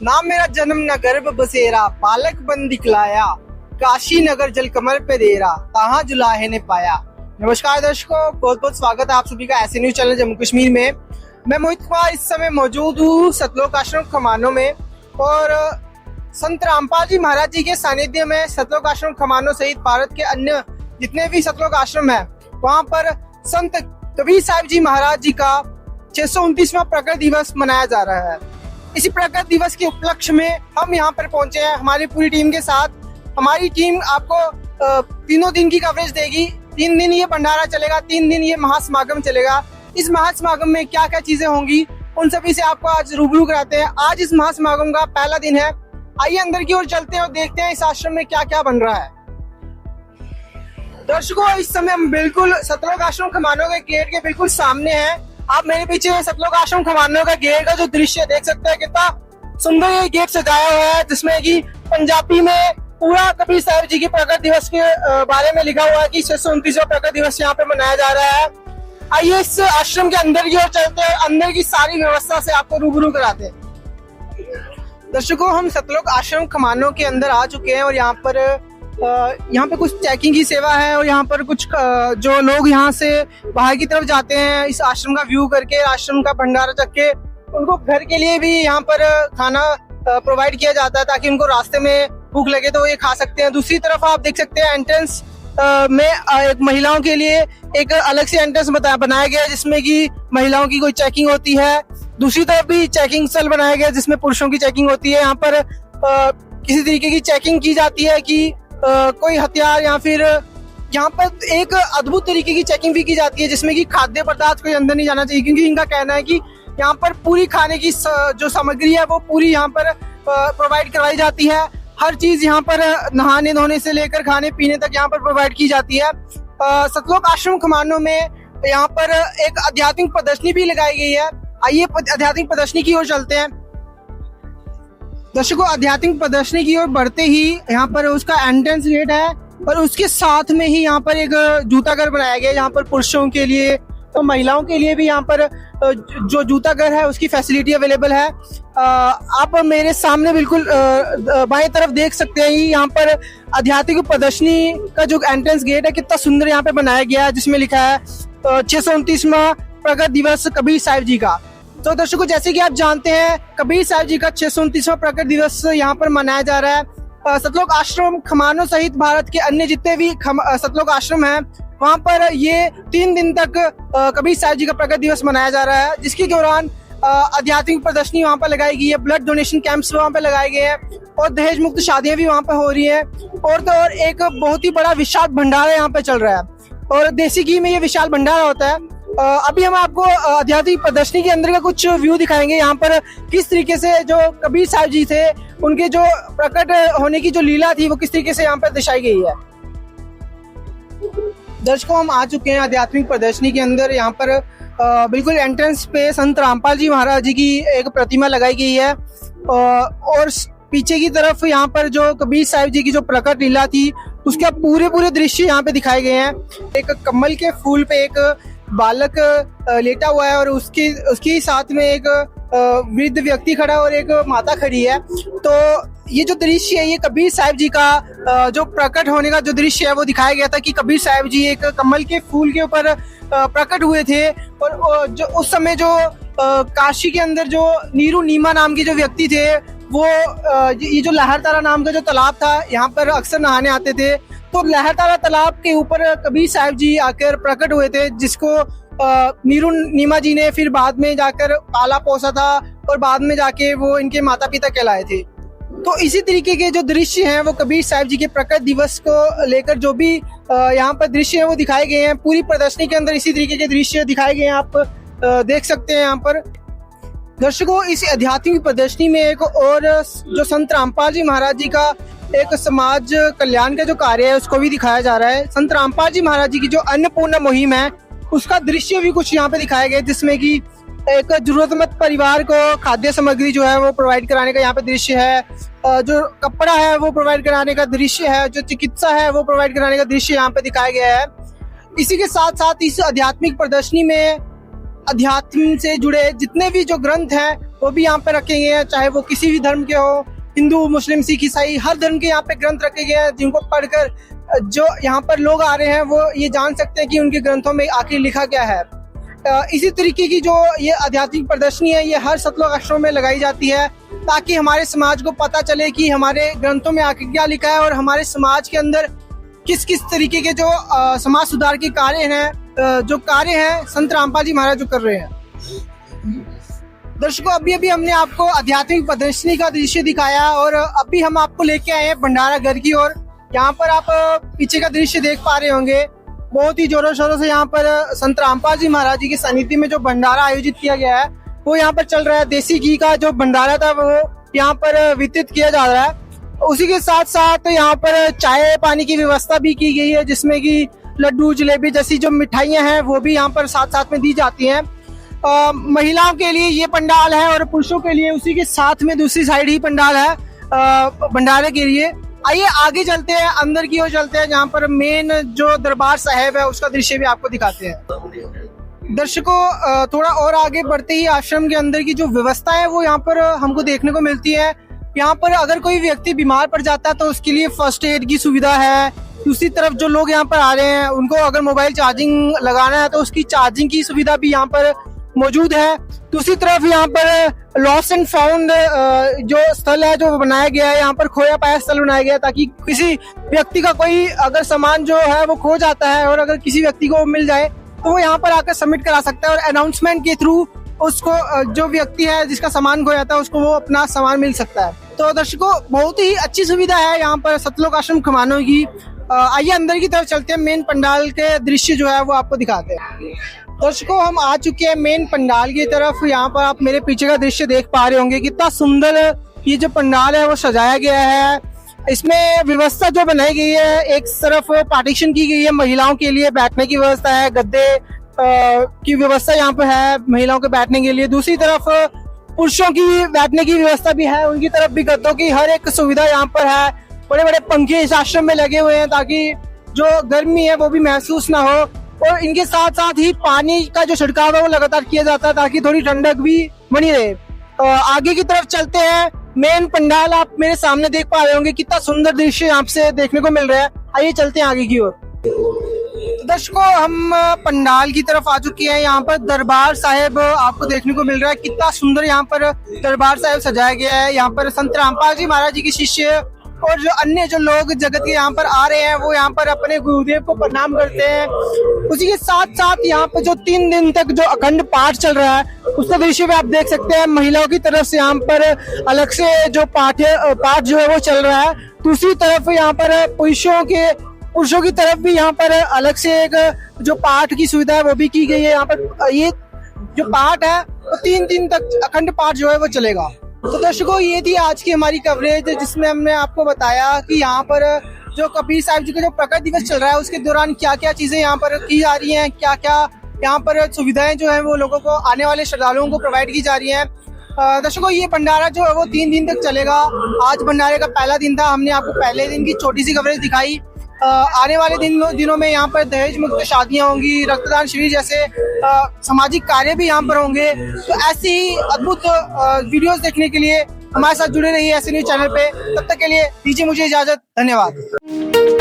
ना मेरा जन्म न गर्भ बसेरा, बालक बन दिखलाया, काशी नगर जल कमर पे देरा, ताहा जुलाहे ने पाया। नमस्कार दर्शकों, बहुत बहुत स्वागत है आप सभी का ऐसे न्यूज चैनल जम्मू कश्मीर में। मैं मोहित कुमार इस समय मौजूद हूँ सतलोक आश्रम खमानों में और संत रामपाल जी महाराज जी के सानिध्य में सतलोक आश्रम खमानों सहित भारत के अन्य जितने भी सतलोक आश्रम है वहाँ पर संत कबीर साहिब जी महाराज जी का 629वां प्रकट दिवस मनाया जा रहा है। इसी प्रकट दिवस के उपलक्ष्य में हम यहाँ पर पहुंचे हैं हमारी पूरी टीम के साथ। हमारी टीम आपको तीनों दिन की कवरेज देगी। 3 दिन ये भंडारा चलेगा, 3 दिन ये महासमागम चलेगा। इस महासमागम में क्या क्या चीजें होंगी उन सभी से आपको आज रूबरू कराते हैं। आज इस महासमागम का पहला दिन है। आइए अंदर की ओर चलते हैं और देखते हैं इस आश्रम में क्या क्या बन रहा है। दर्शकों, इस समय हम बिल्कुल सतलोक आश्रम खमानों के गेट के बिल्कुल सामने हैं। आप मेरे पीछे सतलोक आश्रम खमानों का गेट का जो दृश्य देख सकते हैं, कितना सुंदर ये गेट सजाया हुआ है, जिसमें कि पंजाबी में पूरा कबीर साहिब जी के प्रकट दिवस के बारे में लिखा हुआ है कि 629वां प्रकट दिवस यहाँ पे मनाया जा रहा है। आइए इस आश्रम के अंदर की ओर चलते हैं, अंदर की सारी व्यवस्था से आपको रूबरू कराते हैं। दर्शकों, हम सतलोक आश्रम खमानों के अंदर आ चुके हैं और यहाँ पे कुछ चेकिंग की सेवा है और यहाँ पर कुछ जो लोग यहाँ से बाहर की तरफ जाते हैं इस आश्रम का व्यू करके, आश्रम का भंडारा चख के, उनको घर के लिए भी यहाँ पर खाना प्रोवाइड किया जाता है ताकि उनको रास्ते में भूख लगे तो ये खा सकते हैं। दूसरी तरफ आप देख सकते हैं एंट्रेंस में महिलाओं के लिए एक अलग से एंट्रेंस बनाया गया है जिसमें कि महिलाओं की कोई चेकिंग होती है। दूसरी तरफ भी चेकिंग सेल बनाया गया है जिसमें पुरुषों की चेकिंग होती है। यहाँ पर किसी तरीके की चेकिंग की जाती है कि कोई हथियार या फिर यहाँ पर एक अद्भुत तरीके की चेकिंग भी की जाती है जिसमें कि खाद्य पदार्थ कोई अंदर नहीं जाना चाहिए, क्योंकि इनका कहना है कि यहाँ पर पूरी खाने की जो सामग्री है वो पूरी यहाँ पर प्रोवाइड करवाई जाती है। हर चीज यहाँ पर नहाने धोने से लेकर खाने पीने तक यहाँ पर प्रोवाइड की जाती है। सतलोक आश्रम खमानों में यहाँ पर एक आध्यात्मिक प्रदर्शनी भी लगाई गई है। आइए आध्यात्मिक प्रदर्शनी की ओर चलते हैं। दर्शकों, आध्यात्मिक प्रदर्शनी की ओर बढ़ते ही यहाँ पर उसका एंट्रेंस गेट है और उसके साथ में ही यहाँ पर एक जूता घर बनाया गया है। यहाँ पर पुरुषों के लिए तो महिलाओं के लिए भी यहाँ पर जो जूता घर है उसकी फैसिलिटी अवेलेबल है। आप मेरे सामने बिल्कुल बाएं तरफ देख सकते हैं यहाँ पर आध्यात्मिक प्रदर्शनी का जो एंट्रेंस गेट है कितना सुंदर यहाँ पे बनाया गया है, जिसमें लिखा है 629वां प्रकट दिवस कबीर साहिब जी का। तो दर्शकों, जैसे कि आप जानते हैं कबीर साहिब जी का 629वां प्रकट दिवस यहाँ पर मनाया जा रहा है। सतलोक आश्रम खमानों सहित भारत के अन्य जितने भी सतलोक आश्रम हैं वहाँ पर ये 3 दिन तक कबीर साहिब जी का प्रकट दिवस मनाया जा रहा है, जिसके दौरान आध्यात्मिक प्रदर्शनी वहाँ पर लगाई गई है, ब्लड डोनेशन कैंप्स वहाँ पे लगाए गए हैं और दहेज मुक्त शादियां भी वहाँ पे हो रही है। और तो और एक बहुत ही बड़ा विशाल भंडारा यहाँ पे चल रहा है और देसी घी में ये विशाल भंडारा होता है। अभी हम आपको आध्यात्मिक प्रदर्शनी के अंदर का कुछ व्यू दिखाएंगे। यहाँ पर किस तरीके से जो कबीर साहिब जी थे उनके जो प्रकट होने की जो लीला थी वो किस तरीके से यहाँ पर दर्शाई गई है। दर्शकों, हम आ चुके हैं आध्यात्मिक प्रदर्शनी के अंदर। यहाँ पर बिल्कुल एंट्रेंस पे संत रामपाल जी महाराज जी की एक प्रतिमा लगाई गई है और पीछे की तरफ यहाँ पर जो कबीर साहिब जी की जो प्रकट लीला थी उसके पूरे दृश्य यहाँ पे दिखाए गए हैं। एक कमल के फूल पे एक बालक लेटा हुआ है और उसके साथ में एक वृद्ध व्यक्ति खड़ा है और एक माता खड़ी है। तो ये जो दृश्य है ये कबीर साहिब जी का जो प्रकट होने का जो दृश्य है वो दिखाया गया था कि कबीर साहिब जी एक कमल के फूल के ऊपर प्रकट हुए थे और जो उस समय जो काशी के अंदर जो नीरू नीमा नाम के जो व्यक्ति थे वो ये जो लहरतारा नाम का जो तालाब था यहाँ पर अक्सर नहाने आते थे। तो लहरतारा तालाब के ऊपर कबीर साहिब जी आकर प्रकट हुए थे, जिसको नीरू नीमा जी ने फिर बाद में जाकर पाला पोसा था और बाद में जाके वो इनके माता पिता कहलाए थे। तो इसी तरीके के जो दृश्य हैं वो कबीर साहिब जी के प्रकट दिवस को लेकर जो भी यहाँ पर दृश्य है वो दिखाए गए हैं। पूरी प्रदर्शनी के अंदर इसी तरीके के दृश्य दिखाए गए हैं, आप देख सकते हैं यहाँ पर। दर्शकों, इस आध्यात्मिक प्रदर्शनी में एक और जो संत रामपाल जी महाराज जी का एक समाज कल्याण का जो कार्य है उसको भी दिखाया जा रहा है। संत रामपाल जी महाराज जी की जो अन्नपूर्णा मुहिम है उसका दृश्य भी कुछ यहाँ पे दिखाया गया, जिसमें कि एक जरूरतमंद परिवार को खाद्य सामग्री जो है वो प्रोवाइड कराने का यहाँ पे दृश्य है, जो कपड़ा है वो प्रोवाइड कराने का दृश्य है, जो चिकित्सा है वो प्रोवाइड कराने का दृश्य यहाँ पे दिखाया गया है। इसी के साथ साथ इस आध्यात्मिक प्रदर्शनी में अध्यात्म से जुड़े जितने भी जो ग्रंथ हैं वो भी यहाँ पे रखे गए हैं, चाहे वो किसी भी धर्म के हो, हिंदू, मुस्लिम, सिख, ईसाई, हर धर्म के यहाँ पे ग्रंथ रखे गए हैं, जिनको पढ़कर जो यहाँ पर लोग आ रहे हैं वो ये जान सकते हैं कि उनके ग्रंथों में आखिर लिखा क्या है। इसी तरीके की जो ये आध्यात्मिक प्रदर्शनी है, ये हर सतलोक आश्रम में लगाई जाती है, ताकि हमारे समाज को पता चले कि हमारे ग्रंथों में आखिर क्या लिखा है और हमारे समाज के अंदर किस किस तरीके के जो समाज सुधार के कार्य हैं, जो कार्य हैं संत रामपाल जी महाराज जो कर रहे हैं। दर्शकों, अभी हमने आपको आध्यात्मिक प्रदर्शनी का दृश्य दिखाया और अभी हम आपको लेके आए हैं भंडारा घर की ओर। यहाँ पर आप पीछे का दृश्य देख पा रहे होंगे, बहुत ही जोरों शोरों से यहाँ पर संत रामपाल जी महाराज जी की सानिध्य में जो भंडारा आयोजित किया गया है वो यहाँ पर चल रहा है। देसी घी का जो भंडारा था वो यहाँ पर वितरित किया जा रहा है। उसी के साथ साथ यहाँ पर चाय पानी की व्यवस्था भी की गई है, जिसमें कि लड्डू, जलेबी जैसी जो मिठाइयाँ हैं वो भी यहाँ पर साथ साथ में दी जाती हैं। महिलाओं के लिए ये पंडाल है और पुरुषों के लिए उसी के साथ में दूसरी साइड ही पंडाल है भंडारे के लिए। आइए आगे चलते हैं, अंदर की ओर चलते हैं, जहाँ पर मेन जो दरबार साहिब है उसका दृश्य भी आपको दिखाते हैं। दर्शकों, थोड़ा और आगे बढ़ते ही आश्रम के अंदर की जो व्यवस्था है वो यहाँ पर हमको देखने को मिलती है। यहाँ पर अगर कोई व्यक्ति बीमार पड़ जाता है तो उसके लिए फर्स्ट एड की सुविधा है। दूसरी तरफ जो लोग यहाँ पर आ रहे हैं उनको अगर मोबाइल चार्जिंग लगाना है तो उसकी चार्जिंग की सुविधा भी यहाँ पर मौजूद है। दूसरी तरफ यहाँ पर लॉस्ट एंड फाउंड जो स्थल है जो बनाया गया है, यहाँ पर खोया पाया स्थल बनाया गया है, ताकि किसी व्यक्ति का कोई अगर सामान जो है वो खो जाता है और अगर किसी व्यक्ति को मिल जाए तो वो यहाँ पर आकर सबमिट करा सकता है और अनाउंसमेंट के थ्रू उसको जो व्यक्ति है जिसका सामान खो जाता है उसको वो अपना सामान मिल सकता है। तो दर्शकों, बहुत ही अच्छी सुविधा है यहाँ पर सतलोक आश्रम खमानों की। आइए अंदर की तरफ चलते हैं, मेन पंडाल के दृश्य जो है वो आपको दिखाते हैं। दर्शकों, हम आ चुके हैं मेन पंडाल की तरफ। यहाँ पर आप मेरे पीछे का दृश्य देख पा रहे होंगे, कितना सुंदर ये जो पंडाल है वो सजाया गया है। इसमें व्यवस्था जो बनाई गई है, एक तरफ पार्टीशन की गई है, महिलाओं के लिए बैठने की व्यवस्था है, गद्दे की व्यवस्था यहाँ पर है महिलाओं के बैठने के लिए। दूसरी तरफ पुरुषों की बैठने की व्यवस्था भी है, उनकी तरफ भी गद्दों की हर एक सुविधा यहाँ पर है। बड़े बड़े पंखे इस आश्रम में लगे हुए हैं ताकि जो गर्मी है वो भी महसूस ना हो, और इनके साथ साथ ही पानी का जो छिड़काव है वो लगातार किया जाता है ताकि थोड़ी ठंडक भी बनी रहे। आगे की तरफ चलते हैं, मेन पंडाल आप मेरे सामने देख पा रहे होंगे, कितना सुंदर दृश्य यहाँ से देखने को मिल रहा है। आइए चलते हैं आगे की ओर। दर्शकों, हम पंडाल की तरफ आ चुके हैं। यहाँ पर दरबार साहिब आपको देखने को मिल रहा है, कितना सुंदर यहाँ पर दरबार साहिब सजाया गया है। यहाँ पर संत रामपाल जी महाराज जी के शिष्य और जो अन्य जो लोग जगत के यहाँ पर आ रहे हैं वो यहाँ पर अपने गुरुदेव को प्रणाम करते हैं। उसी के साथ साथ यहाँ पर जो 3 दिन तक जो अखंड पाठ चल रहा है उसका दृश्य भी आप देख सकते हैं। महिलाओं की तरफ से यहाँ पर अलग से जो पाठ जो है वो चल रहा है। दूसरी तरफ यहाँ पर पुरुषों की तरफ भी यहाँ पर अलग से एक जो पाठ की सुविधा है वो भी की गई है। यहाँ पर ये जो पाठ है वो 3 दिन तक अखंड पाठ जो है वो चलेगा। तो दर्शकों, ये थी आज की हमारी कवरेज, जिसमें हमने आपको बताया कि यहाँ पर जो कबीर साहिब जी का जो प्रकट दिवस चल रहा है उसके दौरान क्या क्या चीजें यहाँ पर की जा रही हैं, क्या क्या यहाँ पर सुविधाएं जो है वो लोगों को, आने वाले श्रद्धालुओं को प्रोवाइड की जा रही हैं। दर्शकों, ये भंडारा जो है वो 3 दिन तक चलेगा। आज भंडारे का पहला दिन था, हमने आपको पहले दिन की छोटी सी कवरेज दिखाई। आने वाले दिनों में यहाँ पर दहेज मुक्त शादियां होंगी, रक्तदान शिविर जैसे सामाजिक कार्य भी यहाँ पर होंगे। तो ऐसी ही अद्भुत वीडियोस देखने के लिए हमारे साथ जुड़े रहिए ऐसे न्यूज़ चैनल पे। तब तक के लिए दीजिए मुझे इजाजत। धन्यवाद।